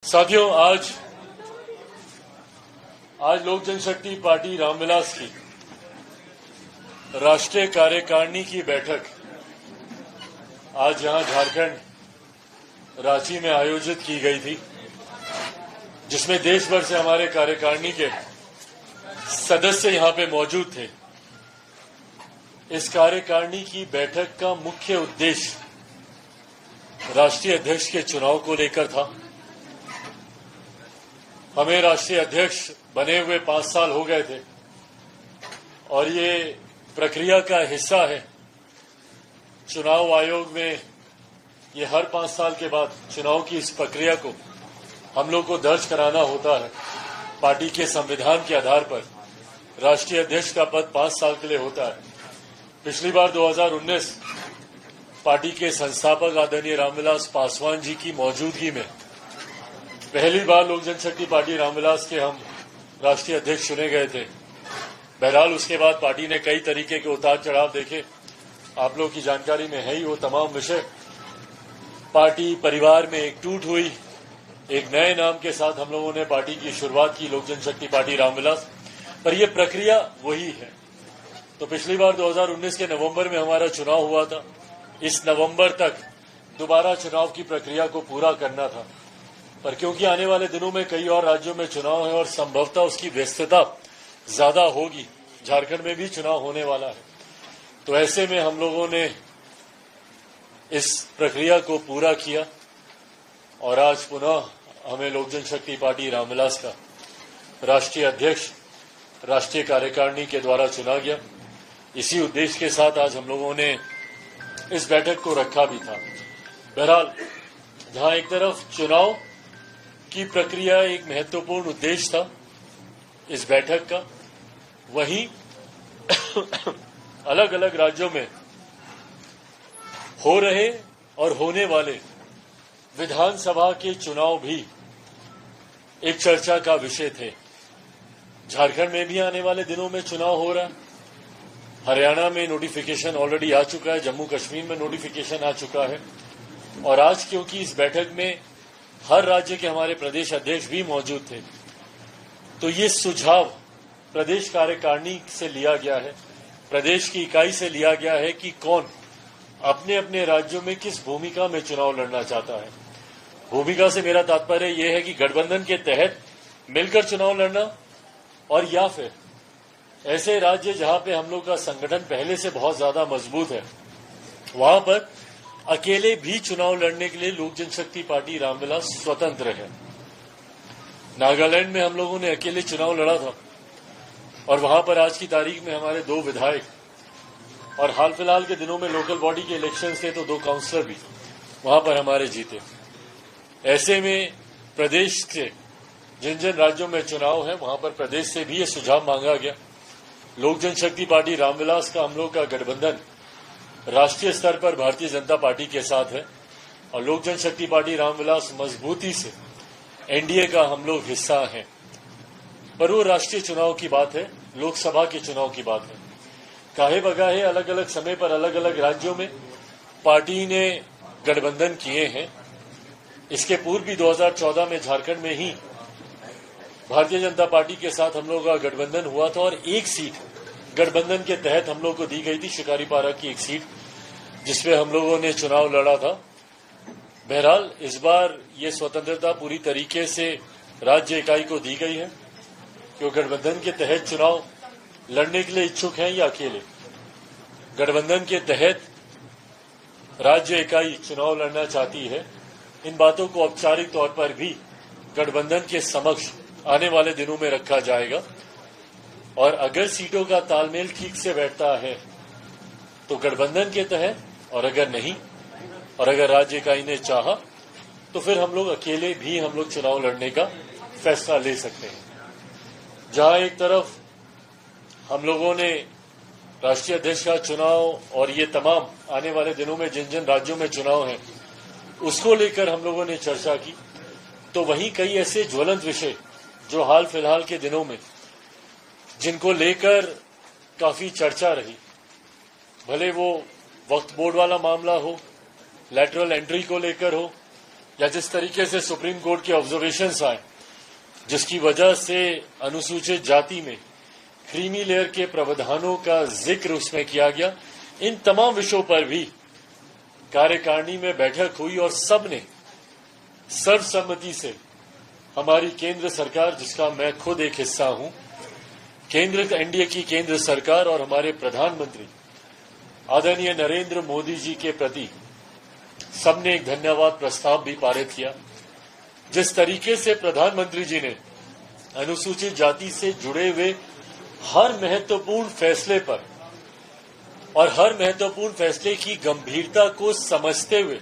साथियों, आज लोक जनशक्ति पार्टी रामविलास की राष्ट्रीय कार्यकारिणी की बैठक आज यहां झारखंड रांची में आयोजित की गई थी, जिसमें देश भर से हमारे कार्यकारिणी के सदस्य यहां पे मौजूद थे। इस कार्यकारिणी की बैठक का मुख्य उद्देश्य राष्ट्रीय अध्यक्ष के चुनाव को लेकर था। हमें राष्ट्रीय अध्यक्ष बने हुए 5 साल हो गए थे और ये प्रक्रिया का हिस्सा है। चुनाव आयोग में ये हर 5 साल के बाद चुनाव की इस प्रक्रिया को हम लोग को दर्ज कराना होता है। पार्टी के संविधान के आधार पर राष्ट्रीय अध्यक्ष का पद 5 साल के लिए होता है। पिछली बार 2019 पार्टी के संस्थापक आदरणीय रामविलास पासवान जी की मौजूदगी में पहली बार लोक जनशक्ति पार्टी रामविलास के हम राष्ट्रीय अध्यक्ष चुने गए थे। बहरहाल उसके बाद पार्टी ने कई तरीके के उतार चढ़ाव देखे। आप लोग की जानकारी में है ही वो तमाम विषय। पार्टी परिवार में एक टूट हुई। एक नए नाम के साथ हम लोगों ने पार्टी की शुरुआत की, लोक जनशक्ति पार्टी रामविलास। पर यह प्रक्रिया वही है। तो पिछली बार 2019 के नवंबर में हमारा चुनाव हुआ था। इस नवंबर तक दोबारा चुनाव की प्रक्रिया को पूरा करना था, पर क्योंकि आने वाले दिनों में कई और राज्यों में चुनाव है और संभवतः उसकी व्यस्तता ज्यादा होगी, झारखंड में भी चुनाव होने वाला है, तो ऐसे में हम लोगों ने इस प्रक्रिया को पूरा किया और आज पुनः हमें लोक जनशक्ति पार्टी रामविलास का राष्ट्रीय अध्यक्ष राष्ट्रीय कार्यकारिणी के द्वारा चुना गया। इसी उद्देश्य के साथ आज हम लोगों ने इस बैठक को रखा भी था। बहरहाल, जहां एक तरफ चुनाव की प्रक्रिया एक महत्वपूर्ण उद्देश्य था इस बैठक का, वहीं अलग अलग राज्यों में हो रहे और होने वाले विधानसभा के चुनाव भी एक चर्चा का विषय थे। झारखंड में भी आने वाले दिनों में चुनाव हो रहा है। हरियाणा में नोटिफिकेशन ऑलरेडी आ चुका है, जम्मू कश्मीर में नोटिफिकेशन आ चुका है और आज क्योंकि इस बैठक में हर राज्य के हमारे प्रदेश अध्यक्ष भी मौजूद थे, तो ये सुझाव प्रदेश कार्यकारिणी से लिया गया है, प्रदेश की इकाई से लिया गया है कि कौन अपने अपने राज्यों में किस भूमिका में चुनाव लड़ना चाहता है। भूमिका से मेरा तात्पर्य यह है कि गठबंधन के तहत मिलकर चुनाव लड़ना, और या फिर ऐसे राज्य जहां पे हम लोग का संगठन पहले से बहुत ज्यादा मजबूत है, वहां पर अकेले भी चुनाव लड़ने के लिए लोक जनशक्ति पार्टी रामविलास स्वतंत्र है। नागालैंड में हम लोगों ने अकेले चुनाव लड़ा था और वहां पर आज की तारीख में हमारे 2 विधायक, और हाल फिलहाल के दिनों में लोकल बॉडी के इलेक्शंस थे तो 2 काउंसलर भी वहां पर हमारे जीते। ऐसे में प्रदेश से जिन जिन राज्यों में चुनाव है वहां पर प्रदेश से भी ये सुझाव मांगा गया। लोक जनशक्ति पार्टी रामविलास का हम लोग का गठबंधन राष्ट्रीय स्तर पर भारतीय जनता पार्टी के साथ है और लोक जनशक्ति पार्टी रामविलास मजबूती से एनडीए का हम लोग हिस्सा हैं। पर वो राष्ट्रीय चुनाव की बात है, लोकसभा के चुनाव की बात है। काहे बगाहे अलग अलग समय पर अलग अलग राज्यों में पार्टी ने गठबंधन किए हैं। इसके पूर्व भी 2014 में झारखंड में ही भारतीय जनता पार्टी के साथ हम लोग का गठबंधन हुआ था और एक सीट गठबंधन के तहत हम लोग को दी गई थी, शिकारीपारा की एक सीट, जिसमें हम लोगों ने चुनाव लड़ा था। बहरहाल इस बार ये स्वतंत्रता पूरी तरीके से राज्य इकाई को दी गई है कि वो गठबंधन के तहत चुनाव लड़ने के लिए इच्छुक हैं या अकेले। गठबंधन के तहत राज्य इकाई चुनाव लड़ना चाहती है। इन बातों को औपचारिक तौर पर भी गठबंधन के समक्ष आने वाले दिनों में रखा जाएगा और अगर सीटों का तालमेल ठीक से बैठता है तो गठबंधन के तहत, और अगर नहीं, और अगर राज्य इकाई ने चाहा तो फिर हम लोग अकेले भी हम लोग चुनाव लड़ने का फैसला ले सकते हैं। जहां एक तरफ हम लोगों ने राष्ट्रीय अध्यक्ष का चुनाव और ये तमाम आने वाले दिनों में जिन जिन राज्यों में चुनाव है उसको लेकर हम लोगों ने चर्चा की, तो वहीं कई ऐसे ज्वलंत विषय जो हाल फिलहाल के दिनों में जिनको लेकर काफी चर्चा रही, भले वो वक्फ बोर्ड वाला मामला हो, लैटरल एंट्री को लेकर हो, या जिस तरीके से सुप्रीम कोर्ट के ऑब्जर्वेशंस आए, जिसकी वजह से अनुसूचित जाति में क्रीमी लेयर के प्रावधानों का जिक्र उसमें किया गया, इन तमाम विषयों पर भी कार्यकारिणी में बैठक हुई और सबने सर्वसम्मति से हमारी केंद्र सरकार, जिसका मैं खुद एक हिस्सा हूं, केंद्र एनडीए की केंद्र सरकार और हमारे प्रधानमंत्री आदरणीय नरेंद्र मोदी जी के प्रति सबने एक धन्यवाद प्रस्ताव भी पारित किया। जिस तरीके से प्रधानमंत्री जी ने अनुसूचित जाति से जुड़े हुए हर महत्वपूर्ण फैसले पर और हर महत्वपूर्ण फैसले की गंभीरता को समझते हुए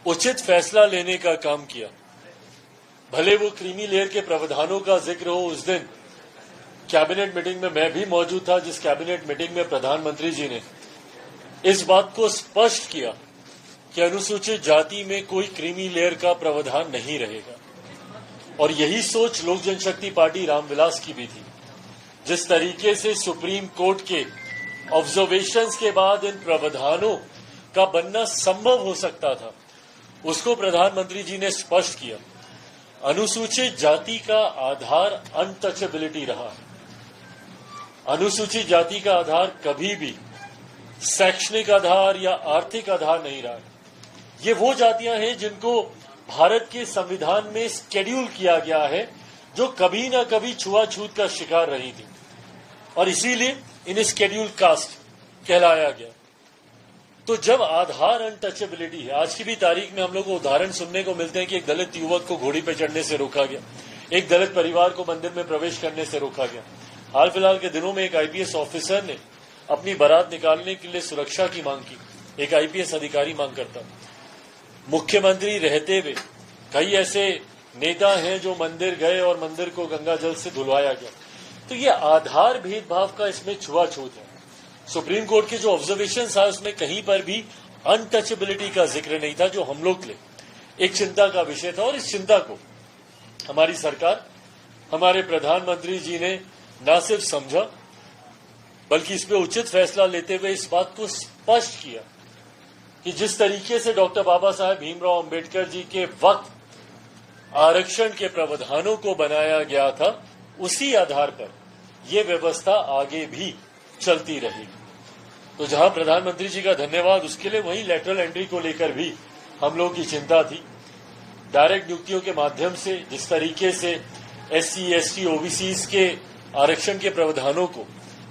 उचित फैसला लेने का काम किया। भले वो क्रीमी लेयर के प्रावधानों का जिक्र हो, उस दिन कैबिनेट मीटिंग में मैं भी मौजूद था, जिस कैबिनेट मीटिंग में प्रधानमंत्री जी ने इस बात को स्पष्ट किया कि अनुसूचित जाति में कोई क्रीमी लेयर का प्रावधान नहीं रहेगा। और यही सोच लोक जनशक्ति पार्टी रामविलास की भी थी। जिस तरीके से सुप्रीम कोर्ट के ऑब्जर्वेशंस के बाद इन प्रावधानों का बनना संभव हो सकता था, उसको प्रधानमंत्री जी ने स्पष्ट किया। अनुसूचित जाति का आधार अनटचेबिलिटी रहा है। अनुसूचित जाति का आधार कभी भी शैक्षणिक आधार या आर्थिक आधार नहीं रहा है। ये वो जातियां हैं जिनको भारत के संविधान में शेड्यूल किया गया है, जो कभी ना कभी छुआछूत का शिकार रही थी और इसीलिए इन्हें शेड्यूल कास्ट कहलाया गया। तो जब आधार अनटचेबिलिटी है, आज की भी तारीख में हम लोग को उदाहरण सुनने को मिलते हैं कि एक दलित युवक को घोड़ी पर चढ़ने से रोका गया, एक दलित परिवार को मंदिर में प्रवेश करने से रोका गया। हाल फिलहाल के दिनों में एक आईपीएस ऑफिसर ने अपनी बारात निकालने के लिए सुरक्षा की मांग की। एक आईपीएस अधिकारी मांग करता, मुख्यमंत्री रहते हुए कई ऐसे नेता हैं जो मंदिर गए और मंदिर को गंगा जल से धुलवाया गया। तो ये आधार भेदभाव का इसमें छुआछूत है। सुप्रीम कोर्ट के जो ऑब्जर्वेशंस आए उसमें कहीं पर भी अनटचेबिलिटी का जिक्र नहीं था, जो हम लोग के लिए एक चिंता का विषय था। और इस चिंता को हमारी सरकार, हमारे प्रधानमंत्री जी ने न सिर्फ समझा, बल्कि इस पे उचित फैसला लेते हुए इस बात को स्पष्ट किया कि जिस तरीके से डॉक्टर बाबा साहेब भीमराव अंबेडकर जी के वक्त आरक्षण के प्रावधानों को बनाया गया था, उसी आधार पर यह व्यवस्था आगे भी चलती रहेगी। तो जहां प्रधानमंत्री जी का धन्यवाद, उसके लिए वहीं लेटरल एंट्री को लेकर भी हम लोग की चिंता थी। डायरेक्ट नियुक्तियों के माध्यम से जिस तरीके से एससी, एसटी, ओबीसीज के आरक्षण के प्रावधानों को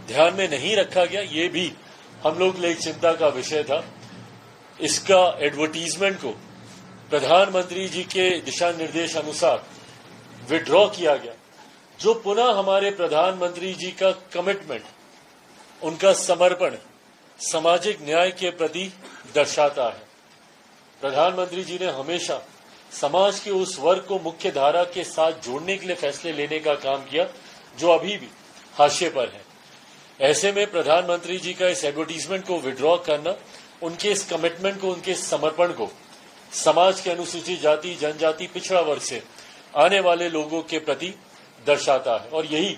ध्यान में नहीं रखा गया, ये भी हम लोग के लिए चिंता का विषय था। इसका एडवर्टीजमेंट को प्रधानमंत्री जी के दिशा निर्देश अनुसार विड्रॉ किया गया, जो पुनः हमारे प्रधानमंत्री जी का कमिटमेंट, उनका समर्पण सामाजिक न्याय के प्रति दर्शाता है। प्रधानमंत्री जी ने हमेशा समाज के उस वर्ग को मुख्य धारा के साथ जोड़ने के लिए फैसले लेने का काम किया, जो अभी भी हाशिए पर है। ऐसे में प्रधानमंत्री जी का इस एडवर्टीजमेंट को विड्रॉ करना, उनके इस कमिटमेंट को, उनके इस समर्पण को समाज के अनुसूचित जाति, जनजाति, पिछड़ा वर्ग से आने वाले लोगों के प्रति दर्शाता है। और यही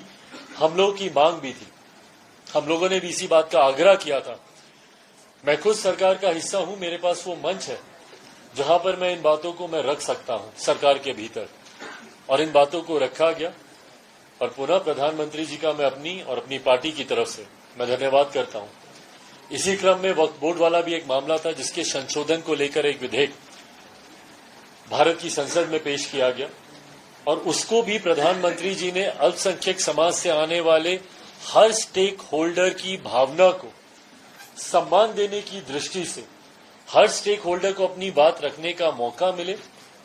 हम लोग की मांग भी थी। हम लोगों ने भी इसी बात का आग्रह किया था। मैं खुद सरकार का हिस्सा हूं, मेरे पास वो मंच है जहां पर मैं इन बातों को मैं रख सकता हूं सरकार के भीतर, और इन बातों को रखा गया। और पुनः प्रधानमंत्री जी का मैं अपनी और अपनी पार्टी की तरफ से मैं धन्यवाद करता हूं। इसी क्रम में वक्फ बोर्ड वाला भी एक मामला था, जिसके संशोधन को लेकर एक विधेयक भारत की संसद में पेश किया गया, और उसको भी प्रधानमंत्री जी ने अल्पसंख्यक समाज से आने वाले हर स्टेक होल्डर की भावना को सम्मान देने की दृष्टि से, हर स्टेक होल्डर को अपनी बात रखने का मौका मिले।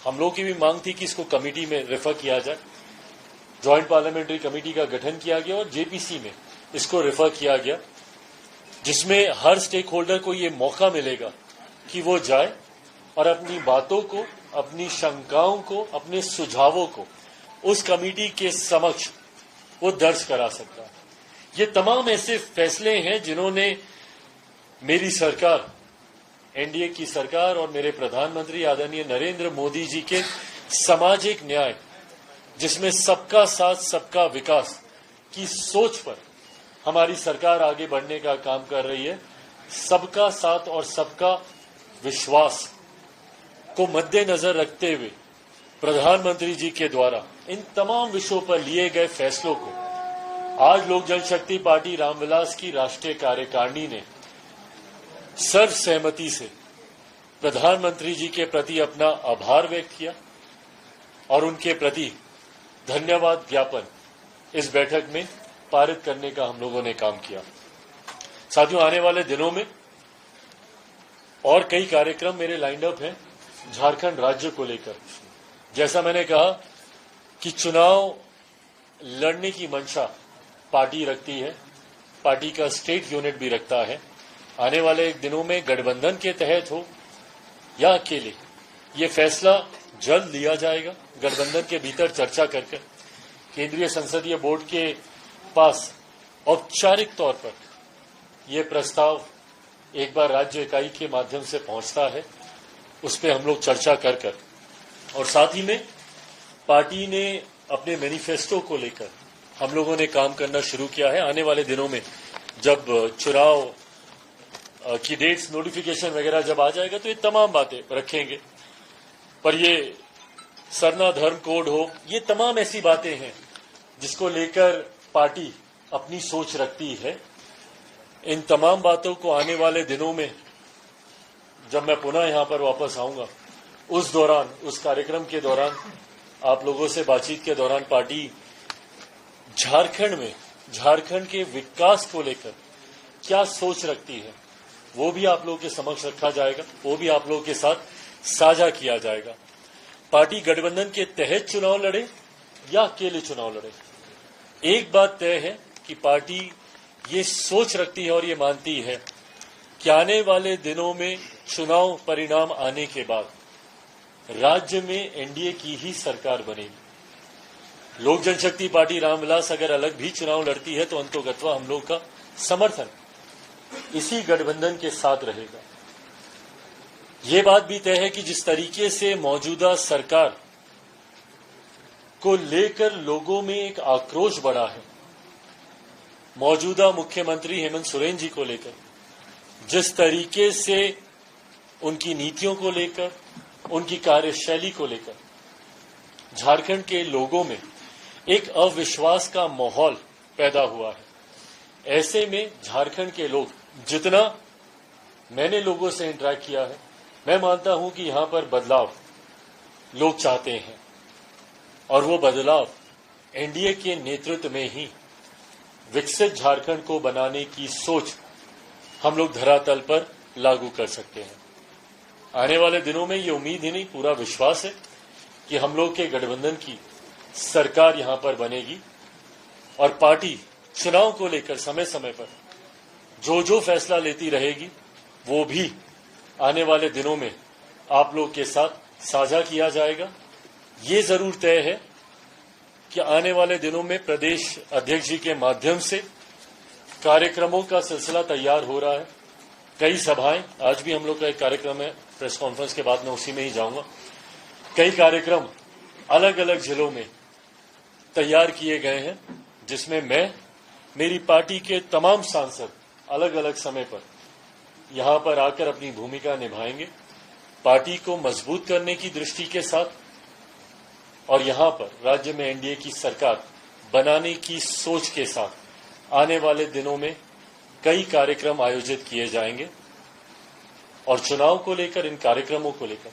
हम लोग की भी मांग थी कि इसको कमेटी में रेफर किया जाए। ज्वाइंट पार्लियामेंट्री कमेटी का गठन किया गया और जेपीसी में इसको रेफर किया गया, जिसमें हर स्टेक होल्डर को ये मौका मिलेगा कि वो जाए और अपनी बातों को, अपनी शंकाओं को, अपने सुझावों को उस कमेटी के समक्ष वो दर्ज करा सकता है। ये तमाम ऐसे फैसले हैं जिन्होंने मेरी सरकार, एनडीए की सरकार और मेरे प्रधानमंत्री आदरणीय नरेंद्र मोदी जी के सामाजिक न्याय, जिसमें सबका साथ सबका विकास की सोच पर हमारी सरकार आगे बढ़ने का काम कर रही है। सबका साथ और सबका विश्वास, को मद्देनजर रखते हुए प्रधानमंत्री जी के द्वारा इन तमाम विषयों पर लिए गए फैसलों को आज लोक जनशक्ति पार्टी रामविलास की राष्ट्रीय कार्यकारिणी ने सर्वसहमति से प्रधानमंत्री जी के प्रति अपना आभार व्यक्त किया और उनके प्रति धन्यवाद ज्ञापन इस बैठक में पारित करने का हम लोगों ने काम किया। साथियों, आने वाले दिनों में और कई कार्यक्रम मेरे लाइंड अप हैं झारखंड राज्य को लेकर। जैसा मैंने कहा कि चुनाव लड़ने की मंशा पार्टी रखती है, पार्टी का स्टेट यूनिट भी रखता है। आने वाले दिनों में गठबंधन के तहत हो या अकेले, ये फैसला जल्द लिया जाएगा। गठबंधन के भीतर चर्चा करके केंद्रीय संसदीय बोर्ड के पास औपचारिक तौर पर यह प्रस्ताव एक बार राज्य इकाई के माध्यम से पहुंचता है, उस पर हम लोग चर्चा कर और साथ ही में पार्टी ने अपने मैनिफेस्टो को लेकर हम लोगों ने काम करना शुरू किया है। आने वाले दिनों में जब चुनाव की डेट्स नोटिफिकेशन वगैरह जब आ जाएगा तो ये तमाम बातें रखेंगे, पर ये सरना धर्म कोड हो, ये तमाम ऐसी बातें हैं जिसको लेकर पार्टी अपनी सोच रखती है। इन तमाम बातों को आने वाले दिनों में जब मैं पुनः यहां पर वापस आऊंगा, उस दौरान, उस कार्यक्रम के दौरान, आप लोगों से बातचीत के दौरान पार्टी झारखंड में झारखंड के विकास को लेकर क्या सोच रखती है वो भी आप लोगों के समक्ष रखा जाएगा, वो भी आप लोगों के साथ साझा किया जाएगा। पार्टी गठबंधन के तहत चुनाव लड़े या अकेले चुनाव लड़े, एक बात तय है कि पार्टी ये सोच रखती है और ये मानती है कि आने वाले दिनों में चुनाव परिणाम आने के बाद राज्य में एनडीए की ही सरकार बनेगी। लोक जनशक्ति पार्टी रामविलास अगर अलग भी चुनाव लड़ती है तो अंतोगत्वा हम लोग का समर्थन इसी गठबंधन के साथ रहेगा। ये बात भी तय है कि जिस तरीके से मौजूदा सरकार को लेकर लोगों में एक आक्रोश बढ़ा है, मौजूदा मुख्यमंत्री हेमंत सोरेन जी को लेकर, जिस तरीके से उनकी नीतियों को लेकर, उनकी कार्यशैली को लेकर झारखंड के लोगों में एक अविश्वास का माहौल पैदा हुआ है। ऐसे में झारखंड के लोग, जितना मैंने लोगों से इंटरेक्ट किया है, मैं मानता हूं कि यहां पर बदलाव लोग चाहते हैं और वो बदलाव एनडीए के नेतृत्व में ही विकसित झारखंड को बनाने की सोच हम लोग धरातल पर लागू कर सकते हैं। आने वाले दिनों में ये उम्मीद ही नहीं, पूरा विश्वास है कि हम लोग के गठबंधन की सरकार यहां पर बनेगी और पार्टी चुनाव को लेकर समय समय पर जो जो फैसला लेती रहेगी वो भी आने वाले दिनों में आप लोग के साथ साझा किया जाएगा। ये जरूर तय है कि आने वाले दिनों में प्रदेश अध्यक्ष जी के माध्यम से कार्यक्रमों का सिलसिला तैयार हो रहा है। कई सभाएं, आज भी हम लोग का एक कार्यक्रम है, प्रेस कॉन्फ्रेंस के बाद मैं उसी में ही जाऊंगा। कई कार्यक्रम अलग अलग जिलों में तैयार किए गए हैं, जिसमें मैं, मेरी पार्टी के तमाम सांसद अलग अलग समय पर यहां पर आकर अपनी भूमिका निभाएंगे, पार्टी को मजबूत करने की दृष्टि के साथ और यहां पर राज्य में एनडीए की सरकार बनाने की सोच के साथ आने वाले दिनों में कई कार्यक्रम आयोजित किए जाएंगे और चुनाव को लेकर, इन कार्यक्रमों को लेकर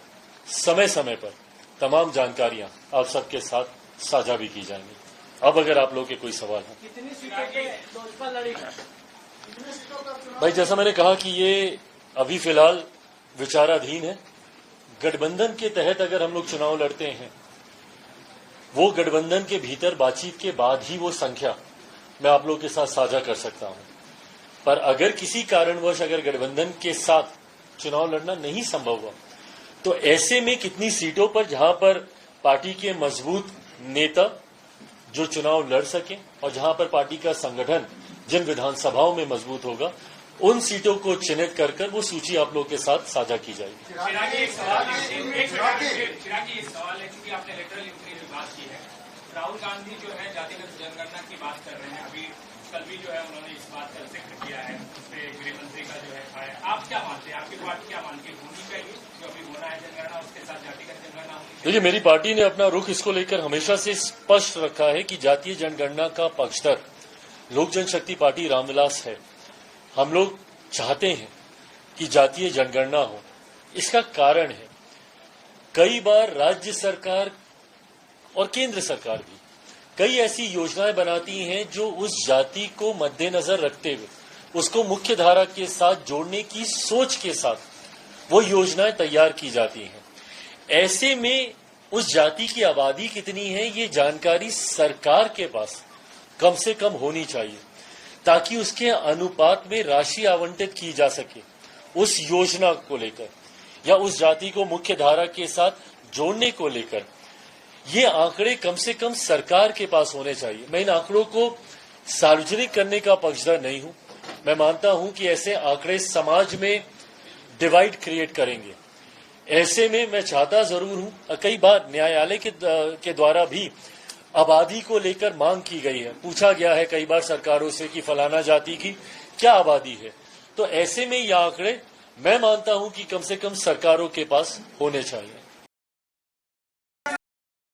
समय समय पर तमाम जानकारियां आप सबके साथ साझा भी की जाएंगी। अब अगर आप लोग के कोई सवाल है। कितनी सीटों पे लोजपा लड़ेगा? भाई, जैसा मैंने कहा कि ये अभी फिलहाल विचाराधीन है। गठबंधन के तहत अगर हम लोग चुनाव लड़ते हैं, वो गठबंधन के भीतर बातचीत के बाद ही वो संख्या मैं आप लोगों के साथ साझा कर सकता हूं। पर अगर किसी कारणवश अगर गठबंधन के साथ चुनाव लड़ना नहीं संभव हुआ, तो ऐसे में कितनी सीटों पर जहां पर पार्टी के मजबूत नेता जो चुनाव लड़ सके और जहां पर पार्टी का संगठन जिन विधानसभाओं में मजबूत होगा, उन सीटों को चिन्हित कर कर वो सूची आप लोगों के साथ साझा की जाएगी। चिरागी, एक सवाल है, क्योंकि आपने इलेक्टोरल इंक्वायरी की बात की है। राहुल गांधी जो है जातिगत जनगणना की बात कर रहे हैं। अभी कल भी जो है उन्होंने इस बात का जिक्र किया है, उस पर गृह मंत्री का जो है आप क्या मानते हैं, आपकी पार्टी क्या मानती है, होनी चाहिए जो अभी होना है जनगणना, उसके साथ जातिगत जनगणना होनी चाहिए? देखिए, मेरी पार्टी ने अपना रुख इसको लेकर हमेशा से स्पष्ट रखा है कि जातीय जनगणना का पक्षधर लोक जनशक्ति पार्टी रामविलास है। हम लोग चाहते हैं कि जातीय जनगणना हो। इसका कारण है, कई बार राज्य सरकार और केंद्र सरकार भी कई ऐसी योजनाएं बनाती हैं जो उस जाति को मद्देनजर रखते हुए उसको मुख्य धारा के साथ जोड़ने की सोच के साथ वो योजनाएं तैयार की जाती हैं। ऐसे में उस जाति की आबादी कितनी है ये जानकारी सरकार के पास कम से कम होनी चाहिए, ताकि उसके अनुपात में राशि आवंटित की जा सके उस योजना को लेकर या उस जाति को मुख्य धारा के साथ जोड़ने को लेकर। ये आंकड़े कम से कम सरकार के पास होने चाहिए। मैं इन आंकड़ों को सार्वजनिक करने का पक्षधर नहीं हूं। मैं मानता हूं कि ऐसे आंकड़े समाज में डिवाइड क्रिएट करेंगे। ऐसे में मैं चाहता जरूर हूं, कई बार न्यायालय के द्वारा भी आबादी को लेकर मांग की गई है, पूछा गया है कई बार सरकारों से कि फलाना जाति की क्या आबादी है। तो ऐसे में ये आंकड़े मैं मानता हूं कि कम से कम सरकारों के पास होने चाहिए।